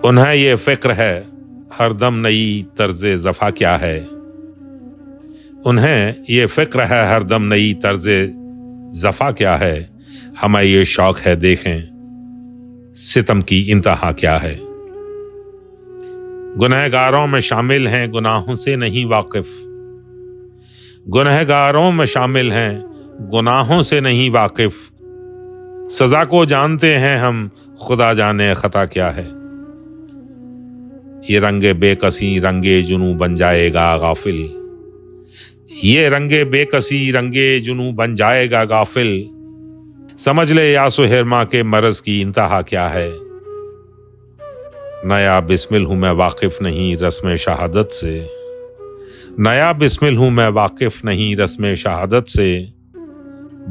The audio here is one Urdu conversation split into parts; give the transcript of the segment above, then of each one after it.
انہیں یہ فکر ہے ہر دم نئی طرز زفا کیا ہے، انہیں یہ فکر ہے ہر دم نئی طرز زفا کیا ہے، ہمیں یہ شوق ہے دیکھیں ستم کی انتہا کیا ہے۔ گنہگاروں میں شامل ہیں گناہوں سے نہیں واقف، گنہگاروں میں شامل ہیں گناہوں سے نہیں واقف، سزا کو جانتے ہیں ہم خدا جانے خطا کیا ہے۔ یہ رنگ بے کسی رنگ جنوں بن جائے گا غافل، یہ رنگ بے کسی رنگ جنوں بن جائے گا غافل، سمجھ لے یا سہرما کے مرض کی انتہا کیا ہے۔ نیا بسمل ہوں میں واقف نہیں رسم شہادت سے، نیا بسمل ہوں میں واقف نہیں رسم شہادت سے،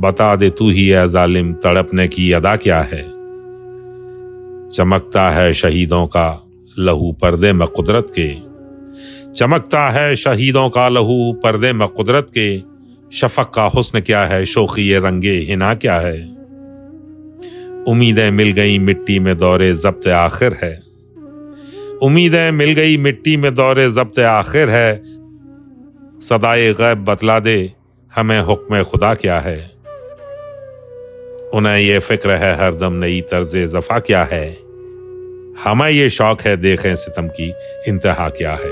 بتا دے تو ہی اے ظالم تڑپنے کی ادا کیا ہے۔ چمکتا ہے شہیدوں کا لہو پردے میں قدرت کے، چمکتا ہے شہیدوں کا لہو پردے میں قدرت کے، شفق کا حسن کیا ہے شوخی رنگ حنا کیا ہے۔ امیدیں مل گئی مٹی میں دور ضبط آخر ہے، امیدیں مل گئی مٹی میں دور ضبط آخر ہے، صدائے غیب بتلا دے ہمیں حکم خدا کیا ہے۔ انہیں یہ فکر ہے ہر دم نئی طرز زفا کیا ہے، ہمیں یہ شوق ہے دیکھیں ستم کی انتہا کیا ہے۔